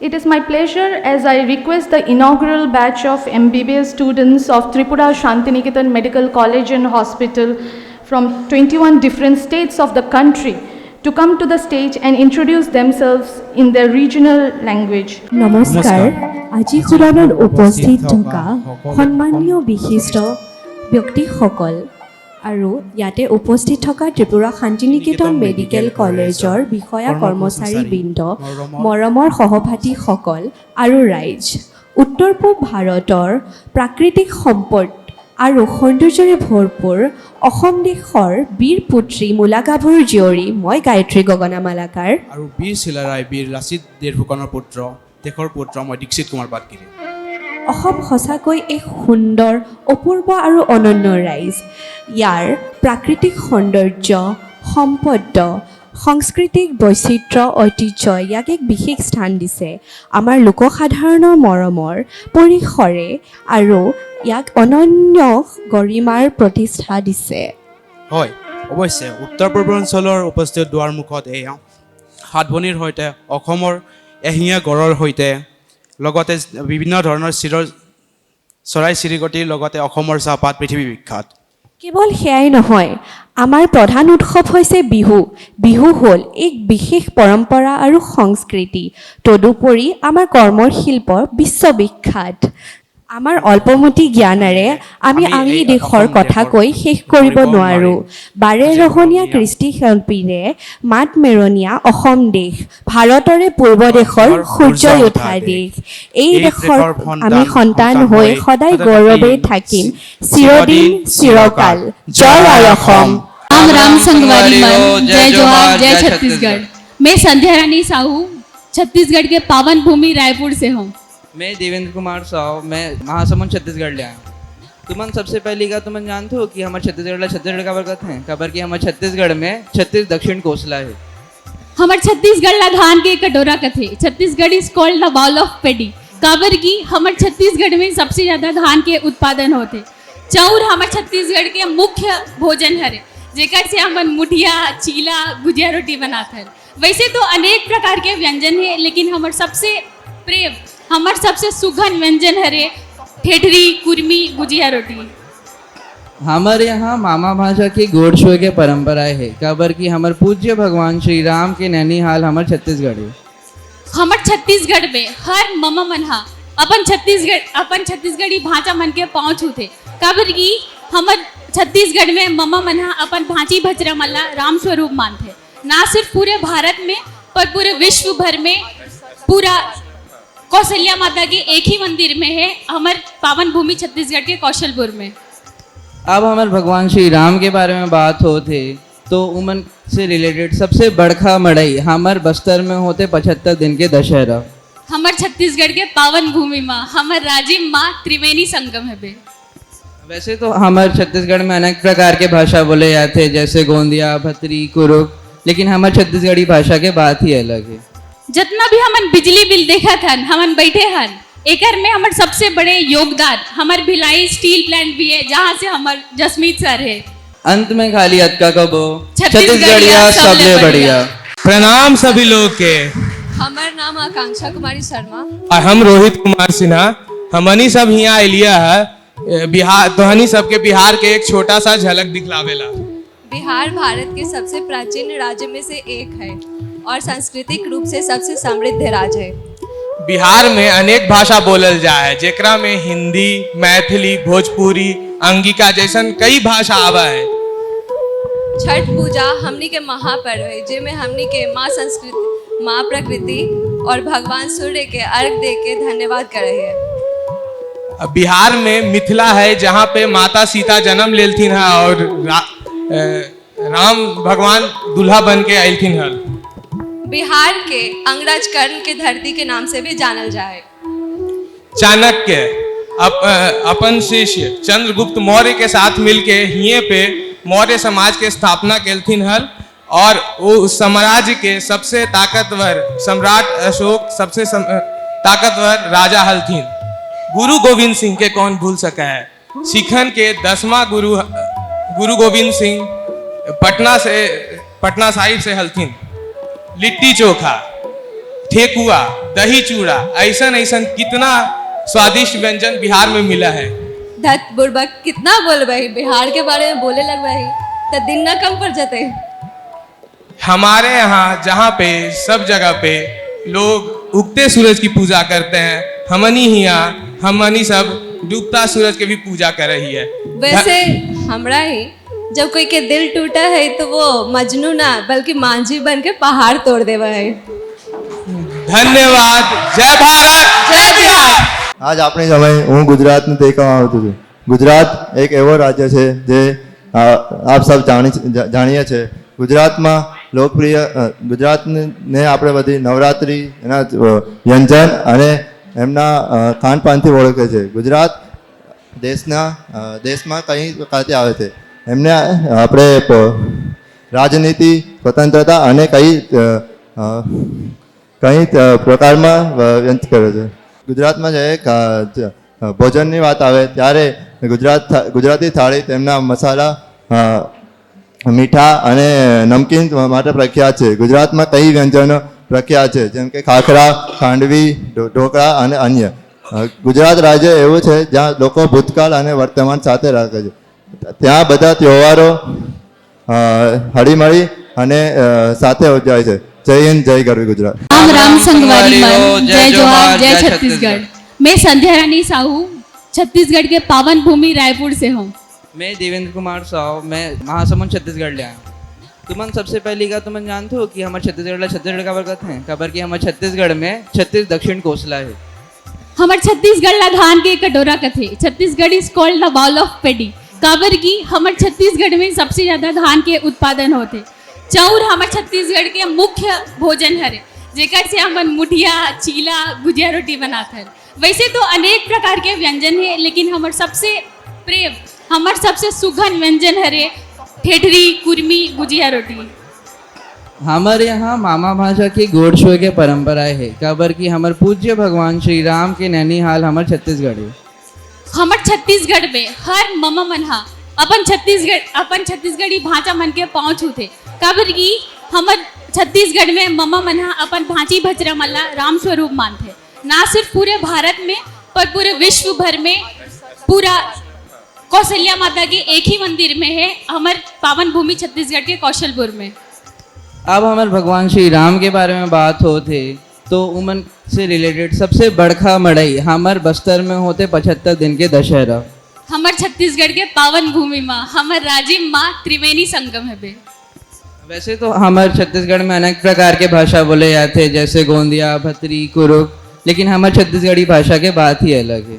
It is my pleasure as I request the inaugural batch of MBBS students of Tripura Shantiniketan Medical College and Hospital from 21 different states of the country to come to the stage and introduce themselves in their regional language. নমস্কাৰ আজি খুৰাণত উপস্থিত থকা সন্মানীয় বিশিষ্ট ব্যক্তিসকল আৰু ইয়াতে উপস্থিত থকা ত্ৰিপুৰা শান্তিনিকেতন মেডিকেল কলেজৰ বিষয়া কৰ্মচাৰীবৃন্দ মৰমৰ সহপাঠীসকল আৰু ৰাইজ উত্তৰ পূব ভাৰতৰ প্ৰাকৃতিক সম্পদ আৰু সৌন্দৰ্যৰে ভৰপূৰ অসম দেশৰ বীৰ পুত্ৰী মূলাগাভৰুৰ জীয়ৰী মই গায়ত্ৰী গগনা মালাকাৰ আৰু বীৰ চিলাৰায় বীৰ লাচিত দেৰফুকনৰ পুত্ৰ দেশৰ পুত্ৰ মই দীক্ষিত কুমাৰ পাটগিৰি। অসম সঁচাকৈ এক সুন্দৰ অপূৰ্ব আৰু অনন্য ৰাইজ। ইয়াৰ প্ৰাকৃতিক সৌন্দৰ্য সম্পদ সাংস্কৃতিক বৈচিত্ৰ্য ঐতিহ্য ইয়াক এক বিশেষ স্থান দিছে আমাৰ লোকসাধাৰণৰ মৰমৰ পৰিসৰে আৰু ইয়াক অনন্য গৰিমাৰ প্ৰতিষ্ঠা দিছে। হয় অৱশ্যে উত্তৰ পূৰ্বাঞ্চলৰ উপস্থিত দুৱাৰমুখত এয়া সাতভনীৰ সৈতে অসমৰ এশিঙীয়া গড়ৰ সৈতে লগতে বিভিন্ন ধৰণৰ চৰাই চিৰিকটিৰ লগতে অসমৰ চাহপাত পৃথিৱী বিখ্যাত। কেৱল সেয়াই নহয়, আমাৰ প্ৰধান উৎসৱ হৈছে বিহু। বিহু হ'ল এক বিশেষ পৰম্পৰা আৰু সংস্কৃতি। তদুপৰি আমাৰ কৰ্মৰ শিল্প বিশ্ববিখ্যাত। আমাৰ অল্পমতি জ্ঞানেৰে আমি দেশৰ কথা কৈ শেষ কৰিব নোৱাৰোঁ। বাৰেৰহণীয়া কৃষ্টিশিল্পীৰে মাত মেৰণীয়া অসম দেশ ভাৰতৰে পূৰ্ব দেশৰ সূৰ্যই উঠা দেশ। এই দেশৰ আমি সন্তান হৈ সদায় গৌৰৱে থাকিম চিৰদিন চিৰকাল। জয় আই অসম। राम राम संगवारी मन, जय जोहार, जय छत्तीसगढ़। मैं संध्या रानी साहू छत्तीसगढ़ के पावन भूमि रायपुर से हूँ। मैं देवेंद्र कुमार साहू, मैं महासमुंद छत्तीसगढ़ ले आया हूँ। तुमन सबसे पहली का तुमन जानते हो कि हमारे छत्तीसगढ़ का बरकत है खबर कि हमारे छत्तीसगढ़ में 36 दक्षिण कोसला है। हमारे छत्तीसगढ़ ला धान के कटोरा कथे। Chhattisgarh is called the bowl of paddy. काबर की हमारे छत्तीसगढ़ में सबसे ज्यादा धान के उत्पादन होते। चाउर हमारे छत्तीसगढ़ के मुख्य भोजन हरे, जेकर से हम मुठिया चीला गुजिया रोटी बनाते हैं। वैसे तो अनेक प्रकार के व्यंजन है, लेकिन हमारे सबसे प्रेम हमारे सबसे सुगंध व्यंजन हरे ठेठरी कुर्मी गुजिया रोटी। हमारे यहाँ मामा भाषा की गोड़ छुए के परंपराएं है। खबर कि हमारे पूज्य भगवान श्री राम के नैनीहाल हमारे छत्तीसगढ़ है। हमारे छत्तीसगढ़ में हर ममा मनहा अपन छत्तीसगढ़ी भाषा मन के पहुँच होते। खबर की हमारे छत्तीसगढ़ में ममा मनहा अपन भांची भचरा मल्ला राम स्वरूप मानते। ना सिर्फ पूरे भारत में पर पूरे विश्व भर में पूरा कौशल्या माता के एक ही मंदिर में है, हमारे पावन भूमि छत्तीसगढ़ के कौशलपुर में। अब हमारे भगवान श्री राम के बारे में बात होते तो उमन से रिलेटेड सबसे बड़का मड़ई हमारे बस्तर में होते 75 दिन के दशहरा। हमारे छत्तीसगढ़ के पावन भूमि माँ हमारे राजिम माँ त्रिवेणी संगम है बे। वैसे तो हमारे छत्तीसगढ़ में अनेक प्रकार के भाषा बोले जाते हैं, जैसे गोंदिया भत्री कुरुक, लेकिन हमारे छत्तीसगढ़ी भाषा के बात ही अलग है। जितना भी हमन बिजली बिल देखा था हमन बैठे हन एकर में हमारे सबसे बड़े योगदान हमारे भिलाई स्टील प्लांट भी है, जहाँ से हमारे जसमीत सर है। अंत में खाली अत का कबो छत्तीसगढ़िया सबले बढ़िया। प्रणाम सभी लोग के। हमार नाम आकांक्षा कुमारी शर्मा और हम रोहित कुमार सिन्हा। हमनी सब यहाँ एलिया है बिहार, तो हनी सबके बिहार के एक छोटा सा झलक दिखलावेला। बिहार भारत के सबसे प्राचीन राज्य में से एक है और सांस्कृतिक रूप से सबसे समृद्ध राज्य है। बिहार में अनेक भाषा बोलल जाए, जेकरा में हिंदी, मैथिली, भोजपुरी, अंगिका जैसन कई भाषा आवा है। छठ पूजा हमनी के महापर्व है, जिसमें हमनी के माँ संस्कृति, माँ प्रकृति और भगवान सूर्य के अर्घ दे के धन्यवाद करे है। बिहार में मिथिला है, जहाँ पे माता सीता जन्म लेलथिन है और राम भगवान दूल्हा बन के आयलथिन हल। बिहार के अंगराज कर्ण के धरती के नाम से भी जानल जाए। चाणक्य अपन शिष्य चंद्रगुप्त मौर्य के साथ मिलके हिये पे मौर्य समाज के स्थापना केलथिन हल और वो साम्राज्य के सबसे ताकतवर सम्राट अशोक सबसे ताकतवर राजा हलथिन। गुरु गोविंद सिंह के कौन भूल सका है। सिखन के 10वां गुरु गोविंद सिंह पटना साहिब से हलथिन। लिट्टी चोखा ठेकुआ, दही चूड़ा, ऐसा ऐसा कितना स्वादिष्ट व्यंजन बिहार में मिला है। धत बुड़बक कितना बोल भाई, बिहार के बारे में बोले लग भाई तो दिन ना कम पड़ जाते। हमारे यहाँ जहाँ पे सब जगह पे लोग उगते सूरज की पूजा करते हैं, हमनी सब डूबता सूरज की भी पूजा कर रही है। वैसे हमरा ही जब कोई के दिल टूटा है तो वो मजनू ना बल्कि मांझी बन के पहाड़ तोड़ देवा है। धन्यवाद। जय भारत, जय बिहार। આજ આપણે સમય હું ગુજરાતને દેખાવા આવતું છું. ગુજરાત એક એવો રાજ્ય છે જે આપ સૌ જાણીએ છે. ગુજરાતમાં લોકપ્રિય ગુજરાતને આપણે બધી નવરાત્રિ એના વ્યંજન અને એમના ખાનપાનથી ઓળખે છે. ગુજરાત દેશમાં કઈ ખાતે આવે છે. એમને આપણે રાજનીતિ સ્વતંત્રતા અને કઈ પ્રકારમાં વ્યંત કરે છે. ગુજરાતમાં જે ભોજનની વાત આવે ત્યારે ગુજરાતી થાળી તેમના મસાલા મીઠા અને નમકીન માટે પ્રખ્યાત છે. ગુજરાતમાં કઈ વ્યંજનો પ્રખ્યાત છે જેમ કે ખાખરા, ખાંડવી, ઢોકળા અને અન્ય. ગુજરાત રાજ્ય એવું છે જ્યાં લોકો ભૂતકાળ અને વર્તમાન સાથે રાખે છે. ત્યાં બધા તહેવારો હળીમળી અને સાથે ઉજવાય છે. जय हिंद, जय गरवी गुजरात। राम राम संगवारी मन, जय जोहार, जय छत्तीसगढ़। मैं संध्या रानी साहू छत्तीसगढ़ के पावन भूमि रायपुर से हूँ। मैं देवेंद्र कुमार साहू, मैं महासमुंद छत्तीसगढ़ ले आया हूँ। तुमन सबसे पहली का तुमन जानते हो कि हमारे छत्तीसगढ़ का बरकत है खबर कि हमारे छत्तीसगढ़ में 36 दक्षिण कोसला है। हमारे छत्तीसगढ़ ला धान के कटोरा कथे। Chhattisgarh is called the bowl of paddy. काबर की हमारे छत्तीसगढ़ में सबसे ज्यादा धान के उत्पादन होते। चाउर हमारे छत्तीसगढ़ के मुख्य भोजन हरे, जेकर से हम मुठिया, चीला, गुजिया रोटी बनाते हैं। वैसे तो अनेक प्रकार के व्यंजन है, लेकिन हमारे सबसे प्रिय, हमारे सबसे सुगंध व्यंजन हरे ठेठरी, कुर्मी, गुजिया रोटी। हमारे यहाँ मामा भाषा की गोड़ शो के परंपराएं है। काबर की हमारे पूज्य भगवान श्री राम के नैनीहाल हमारे छत्तीसगढ़ है। हमारे छत्तीसगढ़ में हर ममा मनहा अपन छत्तीसगढ़ी भाषा मन के पहुँच होते। काबर की हमारे छत्तीसगढ़ में ममा मनहा अपन भांची भचरा मल्ला राम स्वरूप मानते। ना सिर्फ पूरे भारत में पर पूरे विश्व भर में पूरा कौशल्या माता के एक ही मंदिर में है, हमारे पावन भूमि छत्तीसगढ़ के कौशलपुर में। अब हमारे भगवान श्री राम के बारे में बात होते तो उमन से रिलेटेड सबसे बड़का मड़ई हमारे बस्तर में होते 75 दिन के दशहरा। हमारे छत्तीसगढ़ के पावन भूमि माँ हमारे राजिम माँ त्रिवेणी संगम है बे। वैसे तो हमारे छत्तीसगढ़ में अनेक प्रकार के भाषा बोले जाते हैं जैसे गोंदिया, भतरी, कुरुक, लेकिन हमारे छत्तीसगढ़ी भाषा के बात ही अलग है।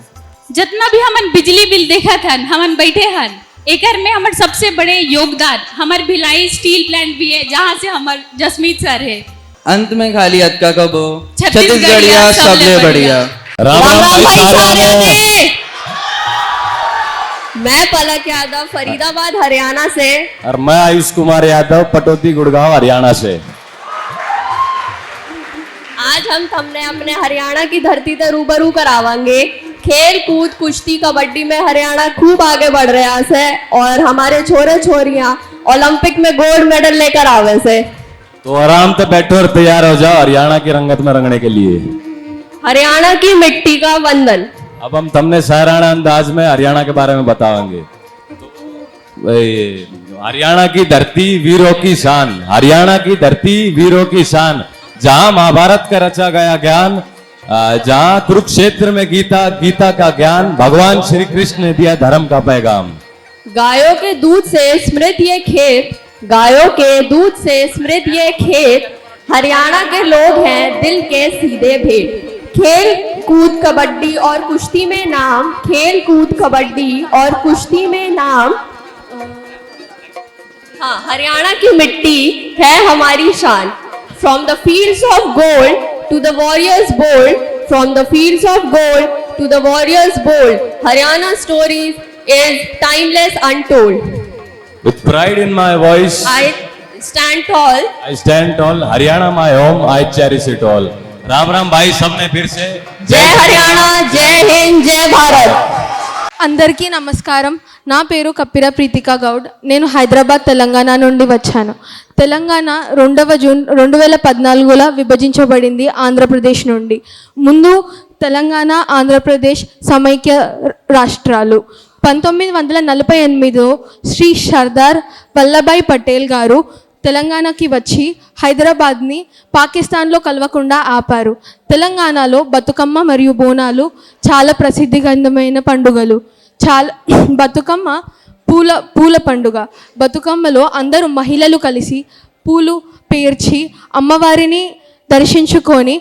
जितना भी हमन बिजली बिल देखा था हमन बैठे हन एकर में हमारे सबसे बड़े योगदान हमारे भिलाई स्टील प्लांट भी है, जहाँ से हमारे जसमीत सर है। अंत में खाली अत का कबो छत्तीसगढ़िया सबले बढ़िया। राम राम भाई सारे ने। मैं पलक यादव फरीदाबाद हरियाणा से। और मैं आयुष कुमार यादव पटौदी गुड़गांव हरियाणा से। आज हम तुमने अपने हरियाणा की धरती से रूबरू करावांगे। खेल कूद कुश्ती कबड्डी में हरियाणा खूब आगे बढ़ रहा है और हमारे छोरे छोरियां ओलंपिक में गोल्ड मेडल लेकर आवे से। तो आराम से बैठो और तैयार हो जाओ हरियाणा की रंगत में रंगने के लिए। हरियाणा की मिट्टी का वंदन। अब हम तुमने शायराना अंदाज में हरियाणा के बारे में बताएंगे। हरियाणा की धरती वीरों की शान, हरियाणा की धरती वीरों की शान, जहां महाभारत का रचा गया ज्ञान, जहां कुरुक्षेत्र में गीता का ज्ञान, भगवान श्री कृष्ण ने दिया धर्म का पैगाम। गायों के दूध से स्मृत ये खेत, गायों के दूध से स्मृत ये खेत, हरियाणा के लोग हैं दिल के सीधे भेंट। खेल कूद कबड्डी और कुश्ती में नाम, खेल कूद कबड्डी और कुश्ती में नाम। हाँ, हरियाणा की मिट्टी है हमारी शान। From the fields of gold to the warriors bold, from the fields of gold to the warriors bold, Haryana stories is timeless untold. With pride in my voice, I stand tall. I stand tall. Haryana my home, I cherish it all. Ram Ram भाई सबने फिर से जय हरियाणा, जय हिंद, जय भारत। అందరికీ నమస్కారం. నా పేరు కప్పిర ప్రీతికా గౌడ్. నేను హైదరాబాద్ తెలంగాణ నుండి వచ్చాను. తెలంగాణ 2వ జూన్ 2014లో విభజించబడింది ఆంధ్రప్రదేశ్ నుండి. ముందు తెలంగాణ ఆంధ్రప్రదేశ్ సమైక్య రాష్ట్రాలు. 1948లో శ్రీ సర్దార్ వల్లభాయ్ పటేల్ గారు తెలంగాణకి వచ్చి హైదరాబాద్ని పాకిస్తాన్లో కలవకుండా ఆపారు. తెలంగాణలో బతుకమ్మ మరియు బోనాలు చాలా ప్రసిద్ధిగంధమైన పండుగలు. బతుకమ్మ పూల పండుగ. బతుకమ్మలో అందరూ మహిళలు కలిసి పూలు పేర్చి అమ్మవారిని దర్శించుకొని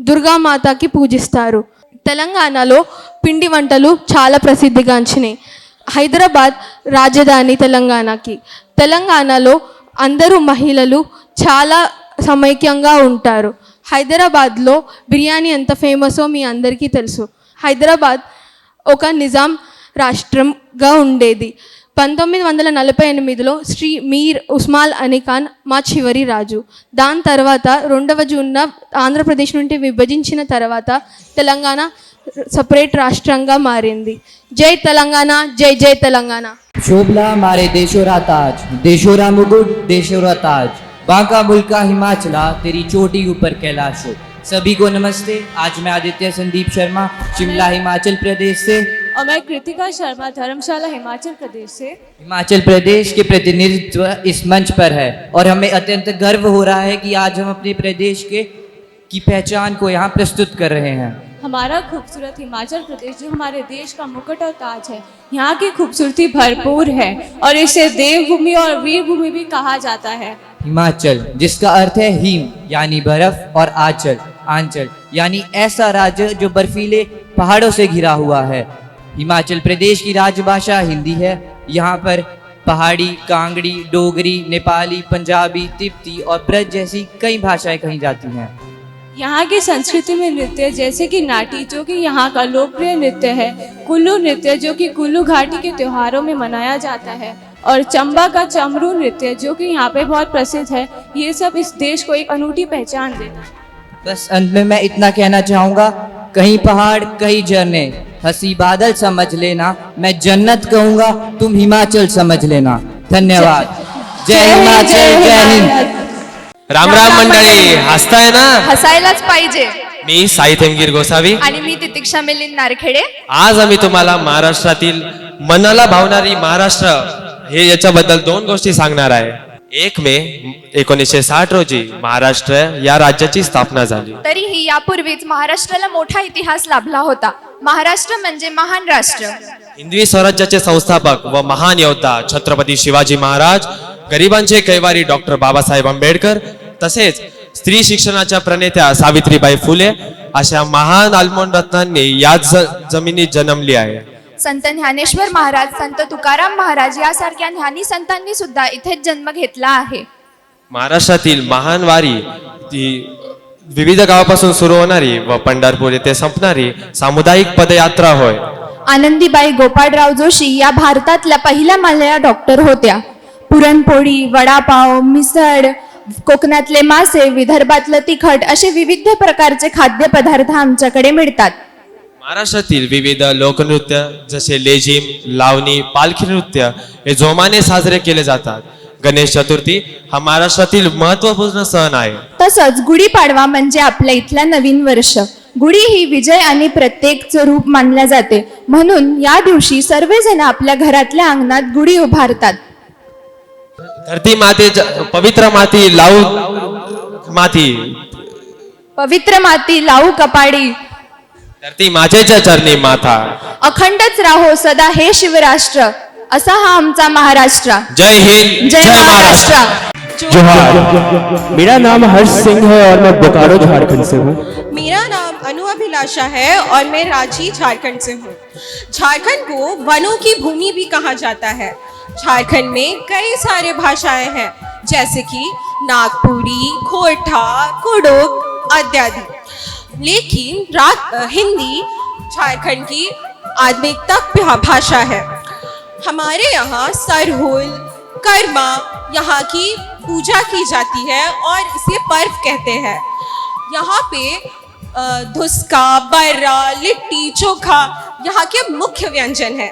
దుర్గామాతకి పూజిస్తారు. తెలంగాణలో పిండి వంటలు చాలా ప్రసిద్ధిగాంచినాయి. హైదరాబాద్ రాజధాని తెలంగాణకి. తెలంగాణలో అందరూ మహిళలు చాలా సమైక్యంగా ఉంటారు. హైదరాబాద్లో బిర్యానీ ఎంత ఫేమసో మీ అందరికీ తెలుసు. హైదరాబాద్ ఒక నిజాం రాష్ట్రంగా ఉండేది. 1948లో శ్రీ మీర్ ఉస్మాన్ అలీ ఖాన్ మా చివరి రాజు. దాని తర్వాత 2వ జూన్న ఆంధ్రప్రదేశ్ నుండి విభజించిన తర్వాత తెలంగాణ సపరేట్ రాష్ట్రంగా మారింది. జై తెలంగాణ, జై జై తెలంగాణ. शोभला हमारे देशोरा ताज, देशोरा मुकुट देशोरा ताज, बांका मुल्का हिमाचला तेरी चोटी ऊपर कैलाश हो। सभी को नमस्ते। आज मैं आदित्य संदीप शर्मा शिमला हिमाचल प्रदेश से और मैं कृतिका शर्मा धर्मशाला हिमाचल प्रदेश से हिमाचल प्रदेश के प्रतिनिधित्व इस मंच पर है और हमें अत्यंत गर्व हो रहा है कि आज हम अपने प्रदेश की पहचान को यहाँ प्रस्तुत कर रहे हैं। हमारा खूबसूरत हिमाचल प्रदेश जो हमारे देश का मुकुट और ताज है, यहाँ की खूबसूरती भरपूर है और इसे देवभूमि और वीरभूमि भी कहा जाता है। हिमाचल जिसका अर्थ है हिम यानी बर्फ और आंचल आंचल यानी ऐसा राज्य जो बर्फीले पहाड़ों से घिरा हुआ है। हिमाचल प्रदेश की राजभाषा हिंदी है। यहाँ पर पहाड़ी, कांगड़ी, डोगरी, नेपाली, पंजाबी, तिब्बती और ब्रज जैसी कई भाषाएं कही जाती हैं। यहाँ की संस्कृति में नृत्य जैसे कि नाटी जो कि यहाँ का लोकप्रिय नृत्य है, कुल्लू नृत्य जो कि कुल्लू घाटी के त्योहारों में मनाया जाता है और चंबा का चमरू नृत्य जो कि यहाँ पे बहुत प्रसिद्ध है। ये सब इस देश को एक अनूठी पहचान देता है। बस अंत में मैं इतना कहना चाहूँगा, कहीं पहाड़ कहीं झरने, हंसी बादल समझ लेना, मैं जन्नत कहूँगा तुम हिमाचल समझ लेना। धन्यवाद। जय हिमाचल, जय हिंद। राम राम मंडळी, हसताय ना? हसायलाच पाहिजे. मी साई थेमगीर गोसावी. आणि मी तितिक्षा मिलिंद नारखेडे. आज आम्ही तुम्हाला महाराष्ट्रातील मनाला भावणारी महाराष्ट्र हे याच्याबद्दल 2 गोष्टी सांगणार आहे. 1 मे 1960 रोजी महाराष्ट्र या राज्याची स्थापना झाली. तरीही यापूर्वीच महाराष्ट्राला मोठा इतिहास लाभला होता. महाराष्ट्र म्हणजे महान राष्ट्र. हिंदवी स्वराज्याचे संस्थापक व महान योद्धा छत्रपती शिवाजी महाराज, गरिबांचे कैवारी डॉक्टर बाबासाहेब आंबेडकर, तसेच स्त्री शिक्षणाच्या प्रणेत्या सावित्रीबाई फुले अशा महान आलमोंडरत्नांनी याच जमिनीत जन्मली आहे. संत ज्ञानेश्वर महाराज, संत तुकाराम महाराज यासारख्या ज्ञानी संतांनी सुद्धा इथेच जन्म घेतला आहे. महाराष्ट्रातील महान वारी ती विविध गावापासून सुरू होणारी व पंढरपूर येथे संपणारी सामुदायिक पदयात्रा होय. आनंदीबाई गोपाळराव जोशी या भारतातल्या पहिल्या महिला डॉक्टर होत्या. पुरणपोळी, वडापाव, मिसळ, कोकणातले मासे, विदर्भातलं तिखट असे विविध प्रकारचे खाद्यपदार्थ आमच्याकडे मिळतात. महाराष्ट्रातील विविध लोकनृत्य जसे लेझिम, लावणी, पालखी नृत्य हे जोमाने साजरे केले जातात. गणेश चतुर्थी हा महाराष्ट्रातील महत्त्वपूर्ण सण आहे. तसंच गुढीपाडवा म्हणजे आपल्या इथला नवीन वर्ष. गुढी ही विजय आणि प्रत्येकचं रूप मानल्या जाते. म्हणून या दिवशी सर्वजण आपल्या घरातल्या अंगणात गुढी उभारतात. धरती माते पवित्र माती लावू माती, पवित्र माती लावू कपाडी, धरती मातेच्या चरणी माथा, अखंडच राहो सदा हे शिवराष्ट्र, असा हा आमचा महाराष्ट्र. जय हिंद, जय महाराष्ट्र. जोहार। मेरा नाम हर्ष सिंह है और मैं बोकारो झारखंड से हूँ। मेरा नाम अनु अभिलाषा है और मैं रांची झारखंड से हूँ। झारखंड को वनों की भूमि भी कहा जाता है। झारखंड में कई सारे भाषाएं हैं जैसे कि नागपुरी, खोरठा, कुडुख इत्यादि। लेकिन हिंदी झारखंड की आधिकारिक भाषा है। हमारे यहाँ सरहुल, कर्मा यहाँ की पूजा की जाती है और इसे पर्व कहते हैं। यहाँ पे धुसका, बर्रा, लिट्टी, चोखा यहाँ के मुख्य व्यंजन हैं।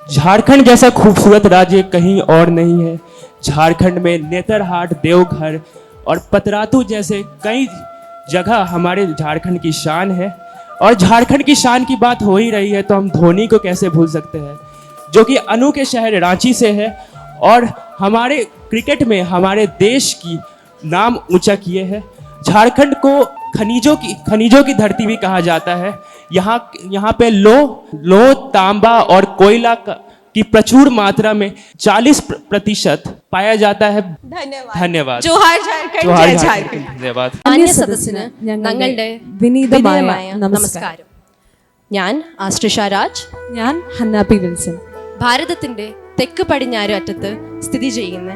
झारखंड जैसा खूबसूरत राज्य कहीं और नहीं है। झारखंड में नेतरहाट, देवघर और पतरातू जैसे कई जगह हमारे झारखंड की शान है। और झारखंड की शान की बात हो ही रही है तो हम धोनी को कैसे भूल सकते हैं, जो कि अनु के शहर रांची से है और हमारे क्रिकेट में हमारे देश की नाम ऊंचा किए हैं। झारखंड को खनिजों की धरती भी कहा जाता है। यहाँ पे लो तांबा और कोयला की प्रचुर मात्रा में 40% पाया जाता है। धन्यवाद। जोहार झारखंड, जय झारखंड। धन्यवाद। മാന്യ സദസ്സിന് ഞങ്ങളുടെ വിനീതമായ നമസ്കാരം. ഞാൻ ആശ്രിഷ രാജ്. ഞാൻ ഹന്നാപ്പി വിൽസൺ. ഭാരതത്തിന്റെ തെക്ക് പടിഞ്ഞാറ് അറ്റത്ത് സ്ഥിതി ചെയ്യുന്ന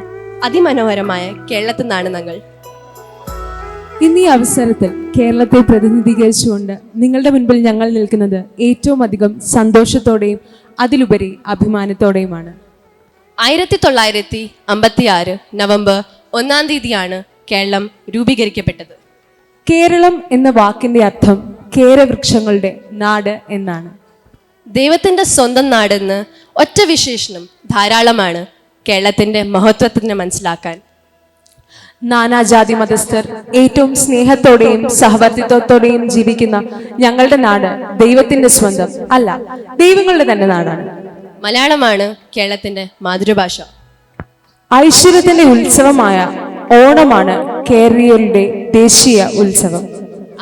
അതിമനോഹരമായ കേരളത്തിൽ നിന്നാണ് ഞങ്ങൾ. ഇന്ന് ഈ അവസരത്തിൽ കേരളത്തെ പ്രതിനിധീകരിച്ചുകൊണ്ട് നിങ്ങളുടെ മുൻപിൽ ഞങ്ങൾ നിൽക്കുന്നത് ഏറ്റവും അധികം സന്തോഷത്തോടെയും അതിലുപരി അഭിമാനത്തോടെയുമാണ്. 1956 നവംബർ 1-ാം തീയതിയാണ് കേരളം രൂപീകരിക്കപ്പെട്ടത്. കേരളം എന്ന വാക്കിന്റെ അർത്ഥം കേരവൃക്ഷങ്ങളുടെ നാട് എന്നാണ്. ദൈവത്തിന്റെ സ്വന്തം നാടെന്ന് ഒറ്റ വിശേഷണം ധാരാളമാണ് കേരളത്തിന്റെ മഹത്വത്തിനെ മനസ്സിലാക്കാൻ. നാനാജാതി മതസ്ഥർ ഏറ്റവും സ്നേഹത്തോടെയും സഹവർത്തിത്വത്തോടെയും ജീവിക്കുന്ന ഞങ്ങളുടെ നാട് ദൈവത്തിന്റെ സ്വന്തം അല്ല, ദൈവങ്ങളുടെ തന്നെ നാടാണ്. മലയാളമാണ് കേരളത്തിന്റെ മാതൃഭാഷ. ഐശ്വര്യത്തിന്റെ ഉത്സവമായ ഓണമാണ് കേരളീയരുടെ ദേശീയ ഉത്സവം.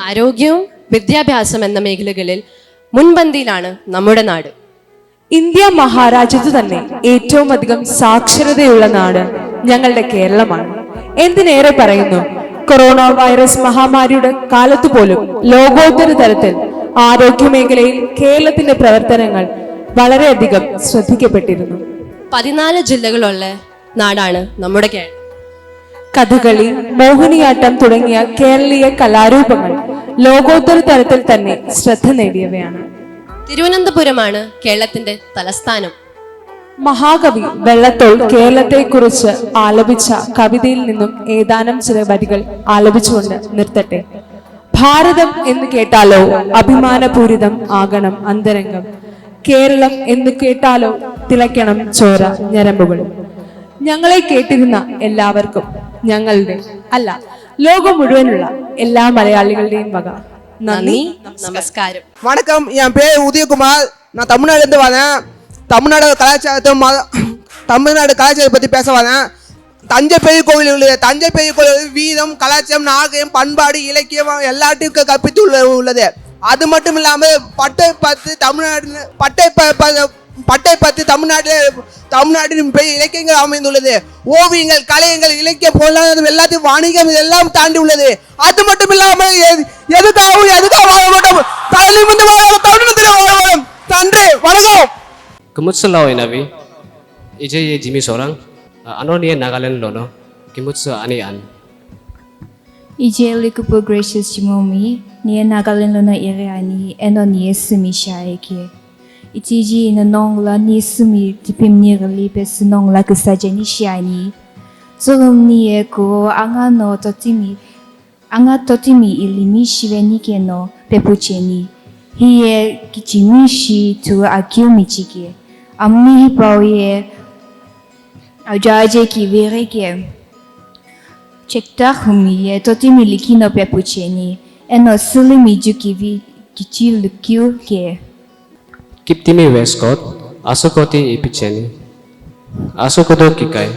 ആരോഗ്യവും വിദ്യാഭ്യാസം എന്ന മേഖലകളിൽ മുൻപന്തിയിലാണ് നമ്മുടെ നാട്. ഇന്ത്യ മഹാരാജ്യത്തു തന്നെ ഏറ്റവും അധികം സാക്ഷരതയുള്ള നാട് ഞങ്ങളുടെ കേരളമാണ്. എന്തിനേറെ പറയുന്നു, കൊറോണ വൈറസ് മഹാമാരിയുടെ കാലത്തു പോലും ലോകോത്തര തലത്തിൽ ആരോഗ്യ മേഖലയിൽ കേരളത്തിന്റെ പ്രവർത്തനങ്ങൾ വളരെയധികം ശ്രദ്ധിക്കപ്പെട്ടിരുന്നു. 14 ജില്ലകളുള്ള നാടാണ് നമ്മുടെ കേരളം. കഥകളി, മോഹിനിയാട്ടം തുടങ്ങിയ കേരളീയ കലാരൂപങ്ങൾ ലോകോത്തര തലത്തിൽ തന്നെ ശ്രദ്ധ നേടിയവയാണ്. തിരുവനന്തപുരമാണ് കേരളത്തിന്റെ തലസ്ഥാനം. മഹാകവി വെള്ളത്തോൾ കേരളത്തെക്കുറിച്ച് ആലപിച്ച കവിതയിൽ നിന്നും ഏതാനും ചില വരികൾ ആലപിച്ചുകൊണ്ട് നിർത്തട്ടെ. ഭാരതം എന്ന് കേട്ടാലോ അഭിമാനപൂരിതം ആകണം അന്തരംഗം, കേരളം എന്ന് കേട്ടാലോ തിളയ്ക്കണം ചോര ഞരമ്പുകളും. ഞങ്ങളെ കേട്ടിരുന്ന എല്ലാവർക്കും ഞങ്ങളുടെ അല്ല, ലോകം മുഴുവനുള്ള എല്ലാ മലയാളികളുടെയും വക നന്ദി, നമസ്കാരം. வணக்கம், என் பேர் உதயகுமார். நான் தமிழ்நாடுலேருந்து வரேன். தமிழ்நாடு கலாச்சாரத்தை பற்றி பேச வரேன். தஞ்சை பெரிய கோவில் உள்ளது. தஞ்சை பெரிய கோவில் வீரம், கலாச்சாரம், நாகரிகம், பண்பாடு, இலக்கியம் எல்லாத்தையும் கற்பித்து உள்ளது. அது மட்டும் இல்லாமல் பட்டை பற்றி தமிழ்நாட்டின் பெரிய இலக்கியங்கள் அமைந்துள்ளது. ஓவியங்கள், கலையங்கள், இலக்கியம், பொருளாதாரம், எல்லாத்தையும் வாணிகம் இதெல்லாம் தாண்டி உள்ளது. அது மட்டும் இல்லாமல் எதுக்காக வாழ மாட்டோம், தலைநிமிர்ந்து வாழ தமிழகத்தில் வாழ வரும். நன்றி, வணக்கம். Kemutsu lau inavi, ije ye Jimmy Sorang, anoni Nagaland lono, Kemutsu ani an. Ije likupu gracious Jimomi, niye Nagaland lono iriani, enoni sumi shaike. Itiji na nongla ni sumi tipim ni relipes nongla kesajani shiani. Zorum niye ko anga totimi ilimi shiveni keno pepucheni. Hiye kichimishi tu akiumichike. Amni pauye ajaje ki vereke. Chekta humiye totimi likino pepucheni. Eno sulimi jukivi kichilukyu ke. Kiptimi Westcott, Asokoti ipicheni. Asokodo kikai,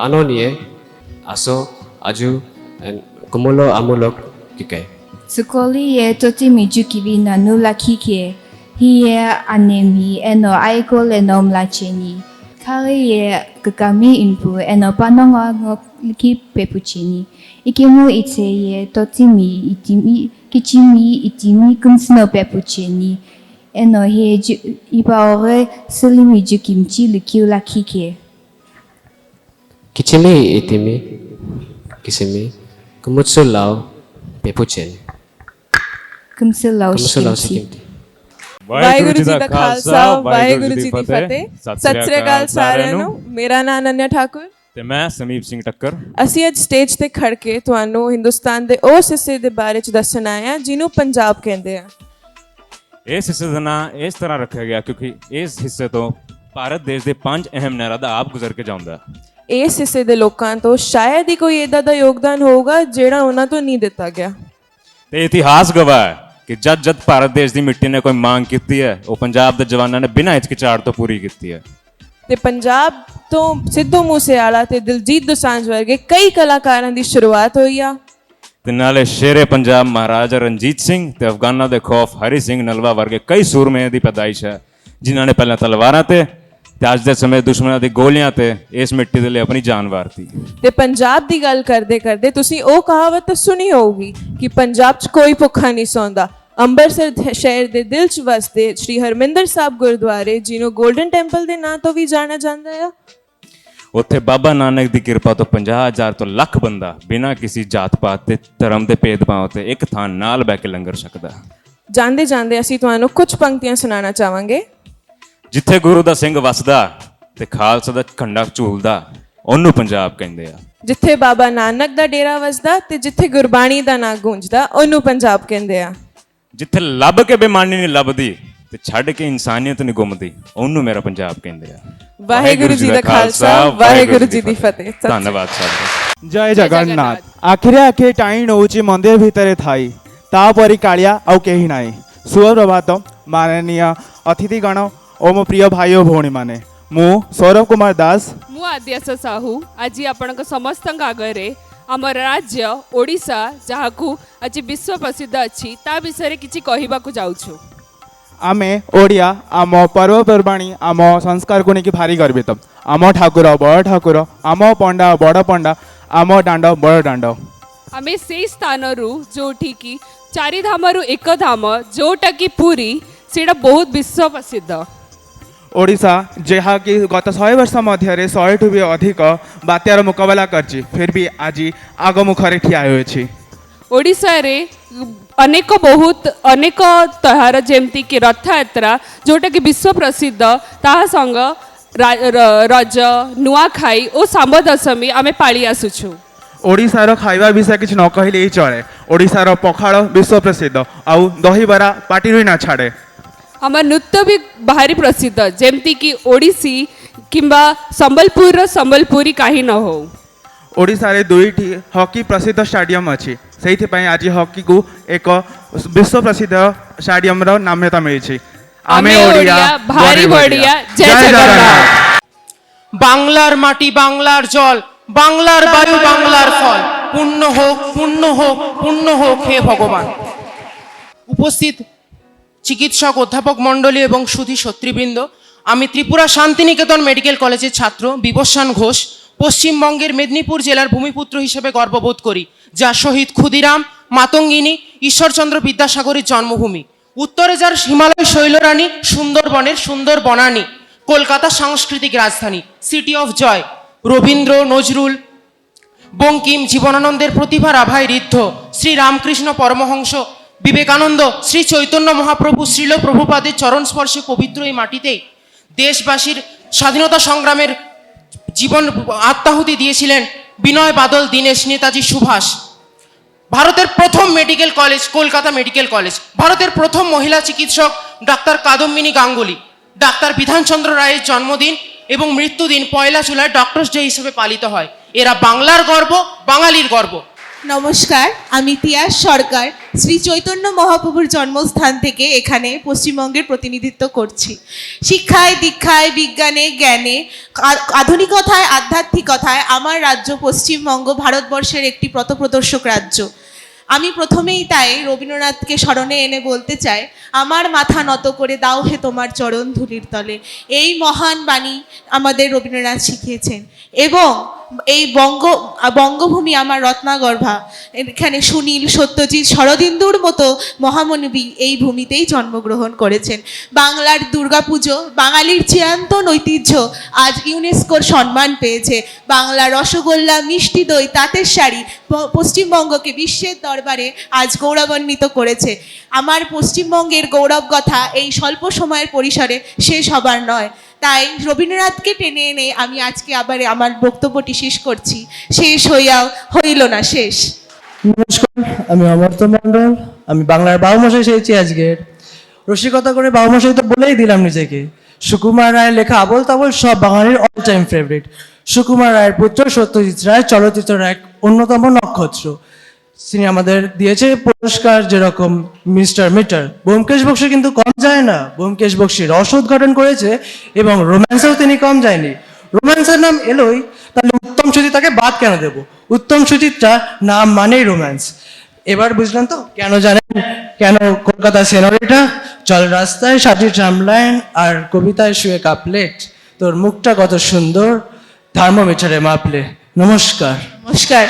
anoniye, aso, aju, and kumulo amulok kikai. Sukoli ye totimi jukivi na nula kike. Hiye anemi eno aikol enom lacheni. Kali ye kekami impu eno panongo ki pepucheni. Ikimu ite ye totimi itimi kumsno pepucheni. Eno he ibaore selimi jukimchi lukiu la kike. Kichimi itimi, kisimi, kumutsu lau pepucheni. Kumsu lau shikimti. Waheguru ji ਦਾ ਖਾਲਸਾ, ਵਾਹਿਗੁਰੂ ਜੀ ਦੀ ਫਤਿਹ। ਸਤਿ ਸ੍ਰੀ ਅਕਾਲ ਸਾਰਿਆਂ ਨੂੰ। ਮੇਰਾ ਨਾਮ ਅਨੰਨਿਆ ਠਾਕੁਰ ਤੇ ਮੈਂ ਸਮੀਪ ਸਿੰਘ ਟੱਕਰ। ਅਸੀਂ ਅੱਜ stage ਤੇ ਖੜ ਕੇ ਤੁਹਾਨੂੰ ਹਿੰਦੁਸਤਾਨ ਦੇ ਉਸ ਹਿੱਸੇ ਦੇ ਬਾਰੇ ਚ ਦੱਸਣ ਆਏ ਹਾਂ ਜਿਹਨੂੰ ਪੰਜਾਬ ਕਹਿੰਦੇ ਆ। ਇਸ ਹਿੱਸੇ ਦਾ ਨਾਂ ਇਸ ਤਰ੍ਹਾਂ ਰੱਖਿਆ ਗਿਆ ਕਿਉਂਕਿ ਇਸ ਹਿੱਸੇ ਤੋਂ ਭਾਰਤ ਦੇਸ਼ ਦੇ 5 ਅਹਿਮ ਨਹਿਰਾਂ ਦਾ ਆਪ ਗੁਜ਼ਰ ਕੇ ਜਾਂਦਾ। ਇਸ ਹਿੱਸੇ ਦੇ ਲੋਕਾਂ ਤੋਂ ਸ਼ਾਇਦ ਹੀ ਕੋਈ ਇਦਾਂ ਦਾ ਯੋਗਦਾਨ ਹੋਊਗਾ ਜਿਹੜਾ ਉਹਨਾਂ ਤੋਂ ਨਹੀਂ ਦਿੱਤਾ ਗਿਆ। ਤੇ ਇਤਿਹਾਸ ਗਵਾਹ ਹੈ ਕਿ ਜਦ ਭਾਰਤ ਦੇਸ਼ ਦੀ ਮਿੱਟੀ ਨੇ ਕੋਈ ਮੰਗ ਕੀਤੀ ਹੈ ਉਹ ਪੰਜਾਬ ਦੇ ਜਵਾਨਾਂ ਨੇ ਬਿਨਾਂ ਹਿਚਕਿਚਾਹਟ ਤੋਂ ਪੂਰੀ ਕੀਤੀ ਹੈ। ਤੇ ਪੰਜਾਬ ਤੋਂ ਸਿੱਧੂ ਮੂਸੇਵਾਲਾ ਤੇ ਦਿਲਜੀਤ ਦੋਸਾਂਝ ਵਰਗੇ ਕਈ ਕਲਾਕਾਰਾਂ ਦੀ ਸ਼ੁਰੂਆਤ ਹੋਈ ਆ। ਤੇ ਨਾਲੇ ਸ਼ੇਰੇ ਪੰਜਾਬ ਮਹਾਰਾਜਾ ਰਣਜੀਤ ਸਿੰਘ ਤੇ ਅਫਗਾਨਾਂ ਦੇ ਖੌਫ ਹਰੀ ਸਿੰਘ ਨਲਵਾ ਵਰਗੇ ਕਈ ਸੂਰਮਿਆਂ ਦੀ ਪੈਦਾਇਸ਼ ਹੈ ਜਿਨ੍ਹਾਂ ਨੇ ਪਹਿਲਾਂ ਤਲਵਾਰਾਂ ਤੇ ਅੱਜ ਦੇ ਸਮੇਂ ਦੁਸ਼ਮਣਾਂ ਦੀ ਗੋਲੀਆਂ ਤੇ ਇਸ ਮਿੱਟੀ ਦੇ ਲਈ ਆਪਣੀ ਜਾਨ ਵਾਰਤੀ। ਤੇ ਪੰਜਾਬ ਦੀ ਗੱਲ ਕਰਦੇ ਕਰਦੇ ਤੁਸੀਂ ਉਹ ਕਹਾਵਤ ਸੁਣੀ ਹੋਊਗੀ ਕਿ ਪੰਜਾਬ 'ਚ ਕੋਈ ਭੁੱਖਾ ਨਹੀਂ ਸੌਂਦਾ। ਅੰਮ੍ਰਿਤਸਰ ਸ਼ਹਿਰ ਦੇ ਦਿਲ 'ਚ ਵਸਦੇ ਸ਼੍ਰੀ ਹਰਮਿੰਦਰ ਸਾਹਿਬ ਗੁਰਦੁਆਰੇ ਜਿਹਨੂੰ ਗੋਲਡਨ ਟੈਂਪਲ ਦੇ ਨਾਂ ਤੋਂ ਵੀ ਜਾਣਿਆ ਜਾਂਦਾ ਆ, ਉੱਥੇ ਬਾਬਾ ਨਾਨਕ ਦੀ ਕਿਰਪਾ ਤੋਂ 50,000 ਤੋਂ ਲੱਖ ਬੰਦਾ ਬਿਨਾਂ ਕਿਸੇ ਜਾਤ ਪਾਤ ਤੇ ਧਰਮ ਦੇ ਭੇਦਭਾਵ ਤੇ ਇੱਕ ਥਾਂ ਨਾਲ ਬਹਿ ਕੇ ਲੰਗਰ ਛਕਦਾ। ਜਾਂਦੇ ਜਾਂਦੇ ਅਸੀਂ ਤੁਹਾਨੂੰ ਕੁਝ ਪੰਕਤੀਆਂ ਸੁਣਾਉਣਾ ਚਾਹਾਂਗੇ। ਜਿੱਥੇ ਗੁਰੂ ਦਾ ਸਿੰਘ ਵਸਦਾ ਤੇ ਖਾਲਸਾ ਦਾ ਝੰਡਾ ਝੂਲਦਾ ਉਹਨੂੰ ਪੰਜਾਬ ਕਹਿੰਦੇ ਆ। ਜਿੱਥੇ ਬਾਬਾ ਨਾਨਕ ਦਾ ਡੇਰਾ ਵਸਦਾ ਤੇ ਜਿੱਥੇ ਗੁਰਬਾਣੀ ਦਾ ਨਾਂ ਗੂੰਜਦਾ ਉਹਨੂੰ ਪੰਜਾਬ ਕਹਿੰਦੇ ਆ। ਜਿੱਥੇ ਲੱਭ ਕੇ ਬੇਮਾਨੀ ਨਹੀਂ ਲੱਭਦੀ ਤੇ ਛੱਡ ਕੇ ਇਨਸਾਨੀਅਤ ਨਹੀਂ ਗੁੰਮਦੀ ਉਹਨੂੰ ਮੇਰਾ ਪੰਜਾਬ ਕਹਿੰਦੇ ਆ। ਵਾਹਿਗੁਰੂ ਜੀ ਦਾ ਖਾਲਸਾ ਵਾਹਿਗੁਰੂ ਜੀ ਦੀ ਫਤਿਹ। ਧੰਨਵਾਦ ਸਾਹਿਬ। ଜୟ ଜଗନ୍ନାଥ। ଆଖିରେ ଆଖିଏ ଟାଣି ନେଉଛି ମନ୍ଦିର ଭିତରେ ଥାଇ ତାପରି କାଳିଆ ଆଉ କେହି ନାହିଁ। ସୁପ୍ରଭାତ ମାନନୀୟ ଅତିଥିଗଣ ଓ ମୋ ପ୍ରିୟ ଭାଇ ଓ ଭଉଣୀମାନେ, ମୁଁ ସୌରଭ କୁମାର ଦାସ। ମୁଁ ଆଦ୍ୟାଶା ସାହୁ ଆଜି ଆପଣଙ୍କ ସମସ୍ତଙ୍କ ଆଗରେ ଆମ ରାଜ୍ୟ ଓଡ଼ିଶା ଯାହାକୁ ଆଜି ବିଶ୍ୱ ପ୍ରସିଦ୍ଧ ଅଛି ତା ବିଷୟରେ କିଛି କହିବାକୁ ଯାଉଛୁ। ଆମେ ଓଡ଼ିଆ ଆମ ପର୍ବପର୍ବାଣୀ ଆମ ସଂସ୍କାରକୁ ନେଇକି ଭାରି ଗର୍ବିତ। ଆମ ଠାକୁର ବଡ଼ ଠାକୁର, ଆମ ପଣ୍ଡା ବଡ଼ ପଣ୍ଡା, ଆମ ଦାଣ୍ଡ ବଡ଼ ଦାଣ୍ଡ। ଆମେ ସେଇ ସ୍ଥାନରୁ ଯୋଉଠିକି ଚାରିଧାମରୁ ଏକ ଧାମ ଯୋଉଟାକି ପୁରୀ, ସେଇଟା ବହୁତ ବିଶ୍ୱ ପ୍ରସିଦ୍ଧ। ଓଡ଼ିଶା ଯାହାକି ଗତ 100 ବର୍ଷ ମଧ୍ୟରେ 100ଠୁ ବି ଅଧିକ ବାତ୍ୟାର ମୁକାବିଲା କରିଛି, ଫିର୍ ବି ଆଜି ଆଗମୁଖରେ ଠିଆ ହୋଇଛି। ଓଡ଼ିଶାରେ ଅନେକ ତହାର ଯେମିତିକି ରଥଯାତ୍ରା ଯୋଉଟାକି ବିଶ୍ୱ ପ୍ରସିଦ୍ଧ, ତାହା ସଙ୍ଗ ରଜ, ନୂଆଖାଇ ଓ ଶାମ୍ବ ଦଶମୀ ଆମେ ପାଳି ଆସୁଛୁ। ଓଡ଼ିଶାର ଖାଇବା ବିଷୟ କିଛି ନ କହିଲେ ହିଁ ଚଳେ। ଓଡ଼ିଶାର ପଖାଳ ବିଶ୍ୱ ପ୍ରସିଦ୍ଧ, ଆଉ ଦହିବରା ପାଟିରୁ ହିଁ ନ ଛାଡ଼େ। ଆମ ନୃତ୍ୟ ବି ଭାରି ପ୍ରସିଦ୍ଧ, ଯେମିତିକି ଓଡ଼ିଶୀ କିମ୍ବା ସମ୍ବଲପୁରର ସମ୍ବଲପୁରୀ କାହିଁ ନ ହଉ। ଓଡ଼ିଶାରେ 2ଟି ହକି ପ୍ରସିଦ୍ଧ ଷ୍ଟାଡିୟମ ଅଛି, ସେଇଥିପାଇଁ ଆଜି ହକିକୁ ଏକ ବିଶ୍ୱ ପ୍ରସିଦ୍ଧ ଷ୍ଟାଡିୟମର ନାମ୍ୟତା ମିଳିଛି। ଆମେ ଓଡ଼ିଆ ଭାରି ବଢ଼ିଆ। ଜୟ ଜଗନ୍ନାଥ। বাংলার মাটি, বাংলার জল, বাংলার বায়ু, বাংলার ফল, পুণ্য হোক পুণ্য হোক পুণ্য হোক হে ভগবান। উপস্থিত চিকিৎসক অধ্যাপক মণ্ডলী এবং সুধী সত্রীবৃন্দ, আমি ত্রিপুরা শান্তিনিকেতন মেডিকেল কলেজের ছাত্র বিবস্বান ঘোষ পশ্চিমবঙ্গের মেদিনীপুর জেলার ভূমিপুত্র হিসেবে গর্ববোধ করি, যা শহীদ ক্ষুদিরাম, মাতঙ্গিনী, ঈশ্বরচন্দ্র বিদ্যাসাগরের জন্মভূমি। উত্তরে যার হিমালয় শৈলরানী, সুন্দরবনের সুন্দর বনানী, কলকাতা সাংস্কৃতিক রাজধানী, city of joy. Rabindra, Nazrul, Bankim, জীবনানন্দের প্রতিভার আভায় ঋদ্ধ শ্রী রামকৃষ্ণ পরমহংস, বিবেকানন্দ, শ্রী চৈতন্য মহাপ্রভু, শ্রীল প্রভুপাদের চরণ স্পর্শে পবিত্র এই মাটিতেই দেশবাসীর স্বাধীনতা সংগ্রামের জীবন আত্মাহুতি দিয়েছিলেন বিনয় বাদল, দীনেশ, নেতাজি সুভাষ। ভারতের প্রথম medical college Kolkata medical college. ভারতের প্রথম মহিলা চিকিৎসক ডাক্তার কাদম্বিনী গাঙ্গুলি। ডাক্তার বিধানচন্দ্র রায়ের জন্মদিন এবং মৃত্যুদিন 1 জুলাই ডক্টরস ডে হিসেবে পালিত হয়। এরা বাংলার গর্ব, বাঙালির গর্ব। নমস্কার, আমি তিয়াস সরকার শ্রী চৈতন্য মহাপ্রভুর জন্মস্থান থেকে এখানে পশ্চিমবঙ্গের প্রতিনিধিত্ব করছি। শিক্ষায়, দীক্ষায়, বিজ্ঞানে, জ্ঞানে, আধুনিকতায়, আধ্যাত্মিকতায় আমার রাজ্য পশ্চিমবঙ্গ ভারতবর্ষের একটি পথপ্রদর্শক রাজ্য। আমি প্রথমেই তাই রবীন্দ্রনাথকে স্মরণে এনে বলতে চাই, আমার মাথা নত করে দাও হে তোমার চরণ ধুলির তলে। এই মহান বাণী আমাদের রবীন্দ্রনাথ শিখিয়েছেন এবং এই বঙ্গভূমি আমার রত্নাগর্ভা। এখানে সুনীল, সত্যজিৎ, শরদিন্দুর মতো মহামানবী এই ভূমিতেই জন্মগ্রহণ করেছেন। বাংলার দুর্গাপুজো, বাঙালির চিরন্তন ঐতিহ্য আজ ইউনেস্কোর সম্মান পেয়েছে। বাংলার রসগোল্লা, মিষ্টি দই, তাঁতের শাড়ি পশ্চিমবঙ্গকে বিশ্বের দরবারে আজ গৌরবান্বিত করেছে। আমার পশ্চিমবঙ্গের গৌরব কথা এই স্বল্প সময়ের পরিসরে শেষ হবার নয়, তাই রবীন্দ্রনাথকে টেনে এনে আমি আজকে আবার আমার বক্তব্যটি শেষ করছি। শেষ হইল না শেষ। নমস্কার, আমি অমর্ত্য মণ্ডল। আমি বাংলার বাবুমশাই সেরেছি আজকের। রসিকতা করে বাবুমশাই তো বলেই দিলাম নিজেকে। সুকুমার রায়ের লেখা আবল তাবল সব বাঙালির অল টাইম ফেভারিট। সুকুমার রায়ের পুত্র সত্যজিৎ রায় চলচ্চিত্রের এক অন্যতম নক্ষত্র। তিনি আমাদের দিয়েছে পুরস্কার যেরকম মিস্টার মিটার। ব্যোমকেশ বক্সী কিন্তু কম যায় না, ব্যোমকেশ বক্সী রস উদ্ঘাটন করেছে এবং রোম্যান্সেও তিনি কম যায়নি। রোম্যান্সের নাম এলোই, তাহলে উত্তম সুচিত্রাকে বাদ কেন দেব? উত্তম সুচিত্রা নাম মানেই রোম্যান্স। এবার বুঝলেন তো কেন জানেন কেন কলকাতা সেনরিটা চল রাস্তায় সাজি ট্রামলাইন আর কবিতায় শুয়ে কাপলেট, তোর মুখটা কত সুন্দর থার্মোমিটারে মাপলে। নমস্কার। নমস্কার।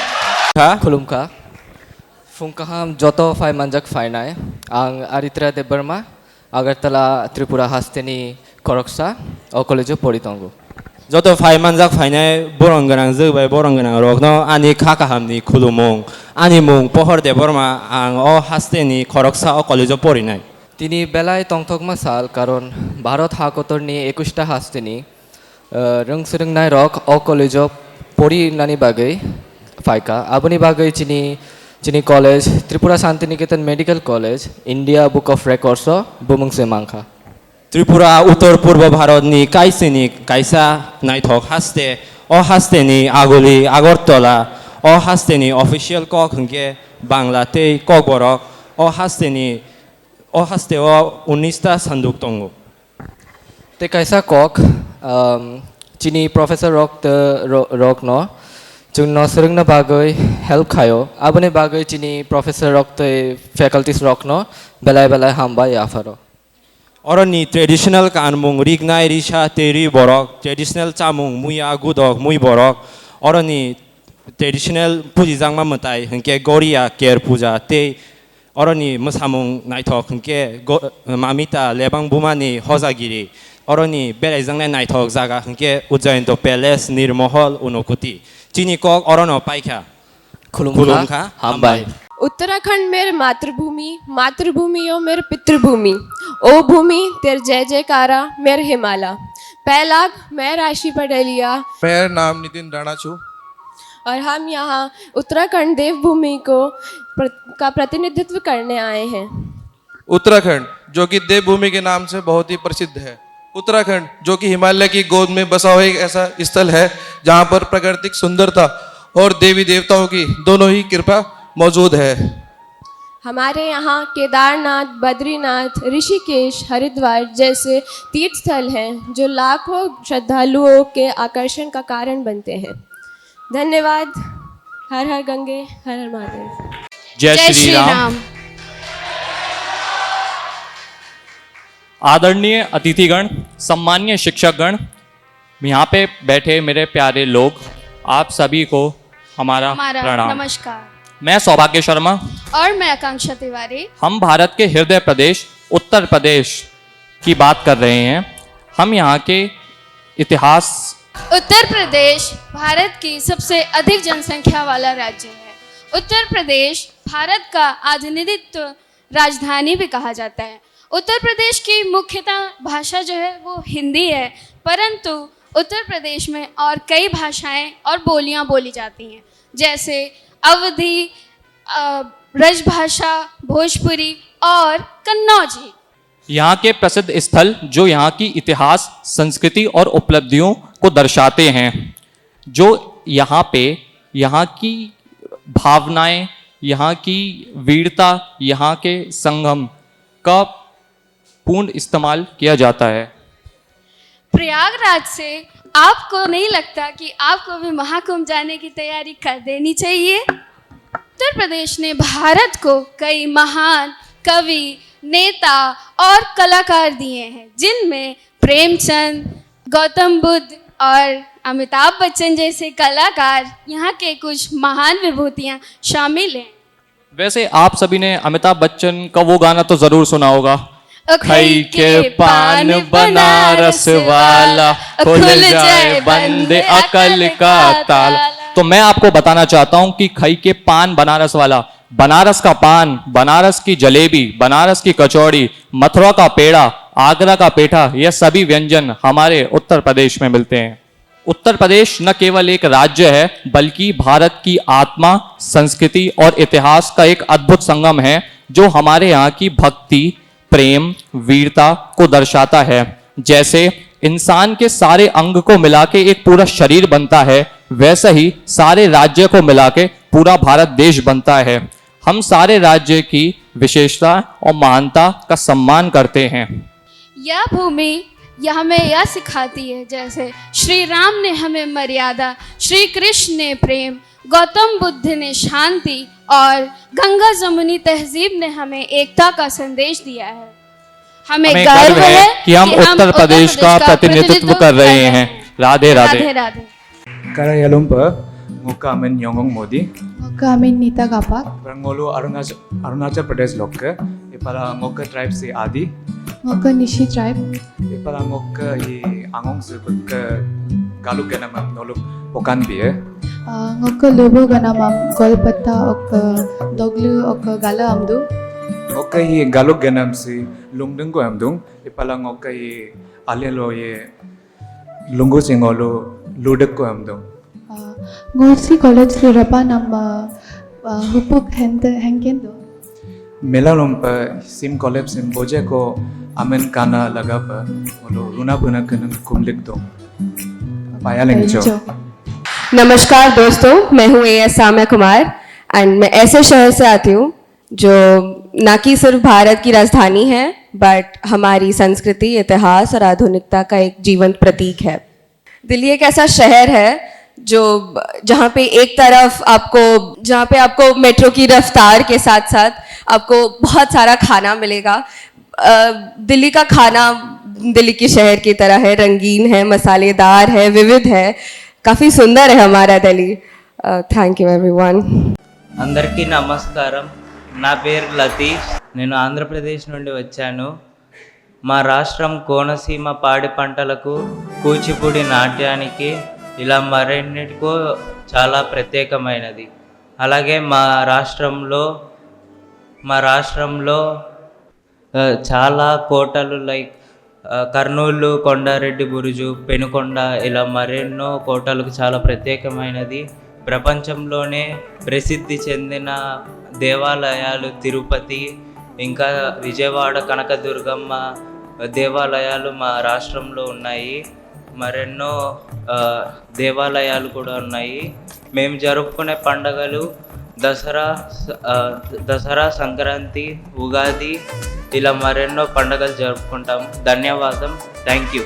खुलुमखा फुंकाहाम जतो फाइ मंजक फाइनाय आं आरित्रा देबबर्मा आगरतला त्रिपुरा हास्तेनि करकसा अ कलेजो पढ़ितंगो যত ফাই মানজাক ফাইনাय बरं गोनां जोबाय बरं गोनां रगनो आनि खाकाहामनि खुलुमं आनि मुं पहर देबबर्मा आं अ हास्तेनि खरकसा अ कलेजो पढ़िनाय। তিনি বেলায় তংথকমা সাল কারণ ভারত হাকতরনি 21টা হাস্তেনি রংসরংনাय रक अ कलेजो पढ़िनानि बागै फाइका आबनि बागै चिनी college Tripura Shantiniketan medical college India book of records बुमुंगसे मांखा त्रिपुरा उत्तर पूर्व भारतनि काइसेनि काइसा नायथक हास्ते अ हास्तेनि आगुलि आगरतला अ हास्तेनि ऑफिशियल कक हंके बांग्लाते कक बरक अ हास्तेओ 19टा सान्दुक दंगो। ते कैसा कक चिनी प्रोफेसर रक न जोंनो सोलोंनो बागै हेल्प खायो आबनि बागै चिनी प्रोफेसर रक ते फैकल्टीज रक न बेलाय बेलाय हामबाय आफारो। अरनि ट्रेडिशनल कानमुं रिगनाय रिसा तेरि बरक ट्रेडिशनल चामुं मुया गुदक मुई बरक अरनि ट्रेडिशनल पुजिजांमा मताय हंके गोरिया केर पूजा ते अरनि मोसामुं नायथक हंके मामिता लेबां बुमानि हजागिरि अरनि बेलायजांनाय नायथक जागा हंके उज्जैन पैलेस निर्महल उनकुति चीनी कक अरनो पाइखा खुलुमखा हामबाय। उत्तराखंड मेर मातृभूमि, मातृभूमियों मेर पितृभूमि, ओ भूमि तेर जय जयकारा मेर हिमाला। पहलाग मैं राशि पटेलिया। मेरा नाम नितिन राणा छू और हम यहाँ उत्तराखंड देवभूमि का प्रतिनिधित्व करने आए हैं। उत्तराखंड जो कि देवभूमि के नाम से बहुत ही प्रसिद्ध है। उत्तराखंड जो कि हिमालय की गोद में बसा हुआ एक ऐसा स्थल है जहाँ पर प्राकृतिक सुंदरता और देवी देवताओं की दोनों ही कृपा मौजूद है। हमारे यहाँ केदारनाथ, बद्रीनाथ, ऋषिकेश, हरिद्वार जैसे तीर्थ स्थल हैं जो लाखों श्रद्धालुओं के आकर्षण का कारण बनते हैं। धन्यवाद। हर हर गंगे, हर हर महादेव। जय श्री राम। आदरणीय अतिथिगण, सम्मानीय शिक्षकगण, यहाँ पे बैठे मेरे प्यारे लोग, आप सभी को हमारा प्रणाम। नमस्कार। मैं सौभाग्य शर्मा और मैं आकांक्षा तिवारी। हम भारत के हृदय प्रदेश उत्तर प्रदेश की बात कर रहे हैं। हम यहाँ के इतिहास। उत्तर प्रदेश भारत की सबसे अधिक जनसंख्या वाला राज्य है। उत्तर प्रदेश भारत का आधिनिधित्व राजधानी भी कहा जाता है। उत्तर प्रदेश की मुख्यतः भाषा जो है वो हिंदी है, परंतु उत्तर प्रदेश में और कई भाषाएं और बोलियां बोली जाती हैं, जैसे अवधी, ब्रजभाषा, भोजपुरी और कन्नौजी। यहाँ के प्रसिद्ध स्थल जो यहाँ की इतिहास, संस्कृति और उपलब्धियों को दर्शाते हैं, जो यहाँ पे यहाँ की भावनाएं, यहाँ की वीरता, यहाँ के संगम का पूर्ण इस्तेमाल किया जाता है। प्रयागराज से आपको नहीं लगता कि आपको भी महाकुंभ जाने की तैयारी कर देनी चाहिए? उत्तर प्रदेश ने भारत को कई महान कवि, नेता और कलाकार दिए हैं, जिनमें प्रेमचंद, गौतम बुद्ध और अमिताभ बच्चन जैसे कलाकार यहाँ के कुछ महान विभूतियाँ शामिल हैं। वैसे आप सभी ने अमिताभ बच्चन का वो गाना तो जरूर सुना होगा, खई के पान बनारस वाला खुल जाए बंद अकल का ताला। तो मैं आपको बताना चाहता हूं कि खई के पान बनारस वाला, बनारस का पान, बनारस की जलेबी, बनारस की कचौड़ी, मथुरा का पेड़ा, आगरा का पेठा, यह सभी व्यंजन हमारे उत्तर प्रदेश में मिलते हैं। उत्तर प्रदेश न केवल एक राज्य है, बल्कि भारत की आत्मा, संस्कृति और इतिहास का एक अद्भुत संगम है, जो हमारे यहाँ की भक्ति, प्रेम, वीरता को दर्शाता है। जैसे इंसान के सारे अंग को मिला के एक पूरा शरीर बनता है, वैसे ही सारे राज्य को मिला के पूरा भारत देश बनता है। हम सारे राज्य की विशेषता और महानता का सम्मान करते हैं। यह भूमि यह हमें यह सिखाती है, जैसे श्री राम ने हमें मर्यादा, श्री कृष्ण ने प्रेम, गौतम बुद्ध ने शांति और गंगा जमुनी तहजीब ने हमें एकता का संदेश दिया है। हमें गर्व है कि हम उत्तर प्रदेश का प्रतिनिधित्व कर रहे हैं। Radhe Radhe. Radhe Radhe. Kara Lumpur, Muka Amin Yongong Modi, Muka Amin Nita Kapak, Rangolo Arunachal Pradesh Lokka, Ipala Ngoka Tribe se Adi, Muka Nishi Tribe, Ipala Ngoka I Angong Subka Galuk Ganamam Noluk Pokan Bie, Ngoka Lubo Ganamam, Golpata Oka Doglu Oka Gala Amdu, Ngoka I Galuk Ganam se Lungdungo Amdung, Ipala Ngoka I Alelo Ye Lungo Singolo Ludak ko Amdung. Ngosi College Lurapa Nama Hupuk Henkendo. Melalompa Sim College Sim Boje ko Amen Kana Lagapa, Olo Luna Buna Kanang Kumlik Dong. Payalengcho. नमस्कार दोस्तों, मैं हूँ AS Samya Kumar and मैं ऐसे शहर से आती हूँ जो ना कि सिर्फ भारत की राजधानी है बट हमारी संस्कृति, इतिहास और आधुनिकता का एक जीवंत प्रतीक है। दिल्ली एक ऐसा शहर है जो जहाँ पे आपको मेट्रो की रफ्तार के साथ साथ आपको बहुत सारा खाना मिलेगा। दिल्ली का खाना दिल्ली के शहर की तरह है, रंगीन है, मसालेदार है, विविध है, काफ़ी सुंदर है हमारा दिल्ली। Thank you everyone. అందరికీ నమస్కారం, నా పేరు లతీష్, నేను ఆంధ్రప్రదేశ్ నుండి వచ్చాను. మా రాష్ట్రం కోనసీమ పాడి పంటలకు, కూచిపూడి నాట్యానికి, ఇలా మరెన్నిటికో చాలా ప్రత్యేకమైనది. అలాగే మా రాష్ట్రంలో చాలా కోటలు లైక్ కర్నూలు, కొండారెడ్డి బురుజు, పెనుకొండ ఇలా మరెన్నో కోటలకు చాలా ప్రత్యేకమైనది. ప్రపంచంలోనే ప్రసిద్ధి చెందిన దేవాలయాలు తిరుపతి, ఇంకా విజయవాడ కనకదుర్గమ్మ దేవాలయాలు మా రాష్ట్రంలో ఉన్నాయి. మరెన్నో దేవాలయాలు కూడా ఉన్నాయి. మేము జరుపుకునే పండుగలు దసరా, సంక్రాంతి, ఉగాది ఇలా మరెన్నో పండుగలు జరుపుకుంటాం. ధన్యవాదం. Thank you.